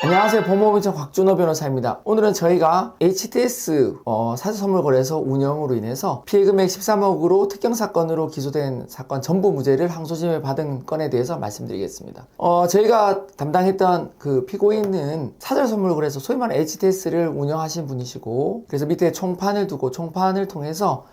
안녕하세요. 법무법인청 곽준호 변호사입니다. 오늘은 저희가 HTS 사주선물거래소 운영으로 인해서 피해금액 13억으로 특경사건으로 기소된 사건 전부 무죄를 항소심에 받은 건에 대해서 말씀드리겠습니다. 저희가 담당했던 그 피고인은 사주선물거래소 소위 말하는 HTS를 운영하신 분이시고, 그래서 밑에 총판을 두고 총판을 통해서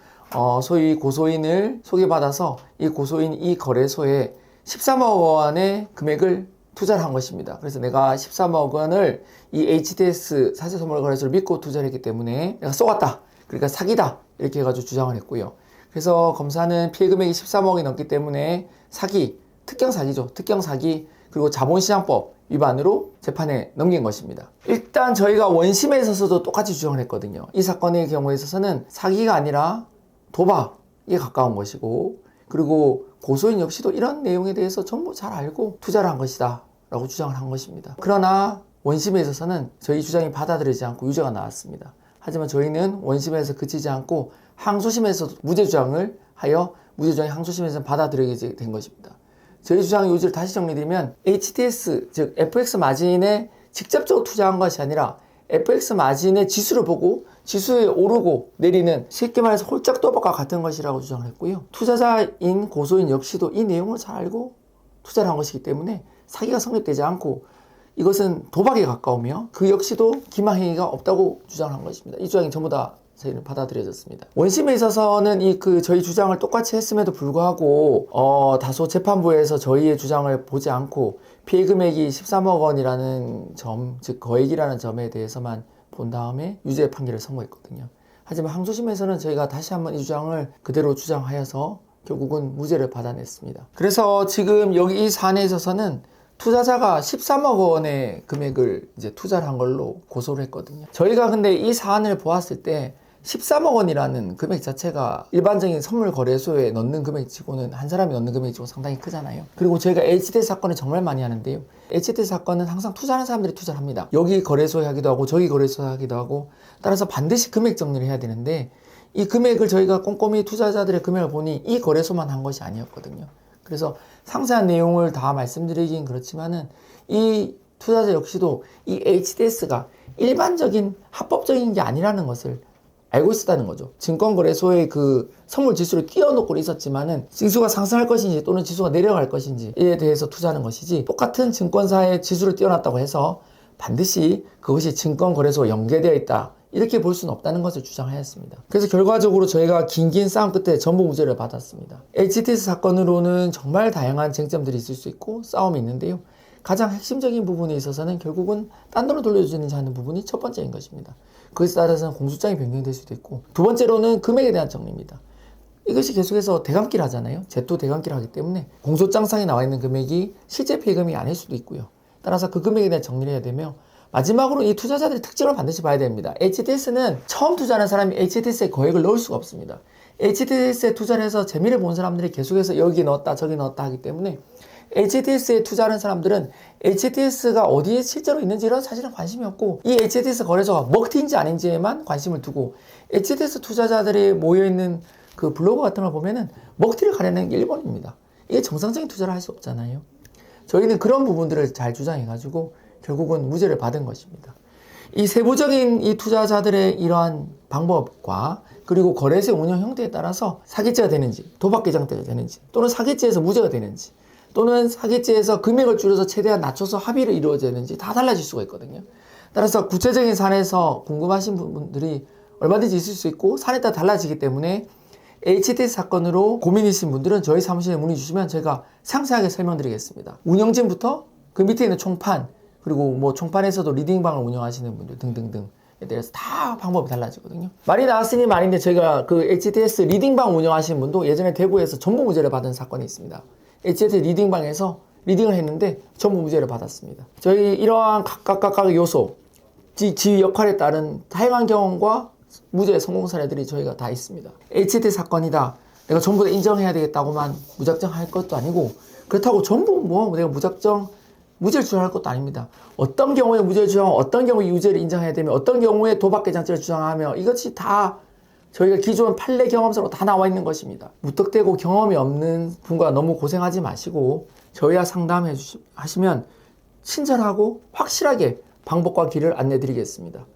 소위 고소인을 소개받아서 이 고소인 이 거래소에 13억 원의 금액을 투자를 한 것입니다. 그래서 내가 13억 원을 이 HTS 사주선물거래소를 믿고 투자를 했기 때문에 내가 쏘았다, 그러니까 사기다, 이렇게 해가지고 주장을 했고요. 그래서 검사는 피해 금액이 13억이 넘기 때문에 사기, 특경사기죠. 특경사기, 그리고 자본시장법 위반으로 재판에 넘긴 것입니다. 일단 저희가 원심에 있어서도 똑같이 주장을 했거든요. 이 사건의 경우에 있어서는 사기가 아니라 도박에 가까운 것이고, 그리고 고소인 역시도 이런 내용에 대해서 전부 잘 알고 투자를 한 것이다 라고 주장을 한 것입니다. 그러나 원심에 있어서는 저희 주장이 받아들이지 않고 유죄가 나왔습니다. 하지만 저희는 원심에서 그치지 않고 항소심에서 무죄 주장을 하여 무죄 주장이 항소심에서 받아들여지게 된 것입니다. 저희 주장의 요지를 다시 정리드리면, HTS 즉 FX 마진에 직접적으로 투자한 것이 아니라 FX 마진의 지수를 보고 지수에 오르고 내리는, 쉽게 말해서 홀짝 도박과 같은 것이라고 주장을 했고요. 투자자인 고소인 역시도 이 내용을 잘 알고 투자를 한 것이기 때문에 사기가 성립되지 않고 이것은 도박에 가까우며 그 역시도 기망행위가 없다고 주장을 한 것입니다. 이 주장이 전부 다 저희는 받아들여졌습니다. 원심에 있어서는 저희 주장을 똑같이 했음에도 불구하고 다소 재판부에서 저희의 주장을 보지 않고 피해 금액이 13억 원이라는 점, 즉 거액이라는 점에 대해서만 본 다음에 유죄 판결을 선고했거든요. 하지만 항소심에서는 저희가 다시 한번 이 주장을 그대로 주장하여서 결국은 무죄를 받아냈습니다. 그래서 지금 여기 이 사안에 있어서는 투자자가 13억 원의 금액을 이제 투자를 한 걸로 고소를 했거든요. 저희가 근데 이 사안을 보았을 때 13억 원이라는 금액 자체가 일반적인 선물 거래소에 넣는 금액치고는, 한 사람이 넣는 금액치고 상당히 크잖아요. 그리고 저희가 HTS 사건을 정말 많이 하는데요. HTS 사건은 항상 투자하는 사람들이 투자를 합니다. 여기 거래소에 하기도 하고 저기 거래소에 하기도 하고, 따라서 반드시 금액 정리를 해야 되는데 이 금액을 저희가 꼼꼼히 투자자들의 금액을 보니 이 거래소만 한 것이 아니었거든요. 그래서 상세한 내용을 다 말씀드리긴 그렇지만은 이 투자자 역시도 이 HTS가 일반적인 합법적인 게 아니라는 것을 알고 있었다는 거죠. 증권거래소의 그 선물 지수를 띄워놓고 있었지만은 지수가 상승할 것인지 또는 지수가 내려갈 것인지에 대해서 투자하는 것이지, 똑같은 증권사의 지수를 띄워놨다고 해서 반드시 그것이 증권거래소와 연계되어 있다, 이렇게 볼 수는 없다는 것을 주장하였습니다. 그래서 결과적으로 저희가 긴 싸움 끝에 전부 무죄를 받았습니다. HTS 사건으로는 정말 다양한 쟁점들이 있을 수 있고 싸움이 있는데요. 가장 핵심적인 부분에 있어서는 결국은 딴 돈을 돌려주는지 하는 부분이 첫 번째인 것입니다. 그것에 따라서는 공소장이 변경될 수도 있고, 두 번째로는 금액에 대한 정리입니다. 이것이 계속해서 대감기를 하잖아요. 제또 대감기를 하기 때문에 공소장상에 나와 있는 금액이 실제 피해금액이 아닐 수도 있고요. 따라서 그 금액에 대한 정리를 해야 되며, 마지막으로 이 투자자들의 특징을 반드시 봐야 됩니다. HTS는 처음 투자하는 사람이 HTS에 거액을 넣을 수가 없습니다. HTS에 투자를 해서 재미를 본 사람들이 계속해서 여기 넣었다 저기 넣었다 하기 때문에 HTS에 투자하는 사람들은 HTS가 어디에 실제로 있는지 이런 사실은 관심이 없고, 이 HTS 거래소가 먹튀인지 아닌지에만 관심을 두고, HTS 투자자들이 모여있는 그 블로그 같은 걸 보면은 먹튀를 가려내는 게 1번입니다. 이게 정상적인 투자를 할 수 없잖아요. 저희는 그런 부분들을 잘 주장해가지고 결국은 무죄를 받은 것입니다. 이 세부적인 이 투자자들의 이러한 방법과 그리고 거래소 운영 형태에 따라서 사기죄가 되는지, 도박계장죄가 되는지, 또는 사기죄에서 무죄가 되는지, 또는 사기죄에서 금액을 줄여서 최대한 낮춰서 합의를 이루어져야 되는지 다 달라질 수가 있거든요. 따라서 구체적인 사안에서 궁금하신 부분들이 얼마든지 있을 수 있고 사안에 따라 달라지기 때문에 HTS 사건으로 고민이신 분들은 저희 사무실에 문의 주시면 저희가 상세하게 설명드리겠습니다. 운영진부터 그 밑에 있는 총판, 그리고 뭐 총판에서도 리딩방을 운영하시는 분들 등등등에 대해서 다 방법이 달라지거든요. 말이 나왔으니 말인데, 저희가 그 HTS 리딩방 운영하시는 분도 예전에 대구에서 전부 무죄를 받은 사건이 있습니다. HTS 리딩방에서 리딩을 했는데 전부 무죄를 받았습니다. 저희 이러한 각각 요소, 지 역할에 따른 다양한 경험과 무죄 성공 사례들이 저희가 다 있습니다. HTS 사건이다, 내가 전부 다 인정해야 되겠다고만 무작정 할 것도 아니고, 그렇다고 전부 내가 무작정 무죄를 주장할 것도 아닙니다. 어떤 경우에 무죄를 주장하고 어떤 경우에 유죄를 인정해야 되며 어떤 경우에 도박계장죄를 주장하며, 이것이 다 저희가 기존 판례 경험서로 다 나와 있는 것입니다. 무턱대고 경험이 없는 분과 너무 고생하지 마시고 저희와 상담해 하시면 친절하고 확실하게 방법과 길을 안내 드리겠습니다.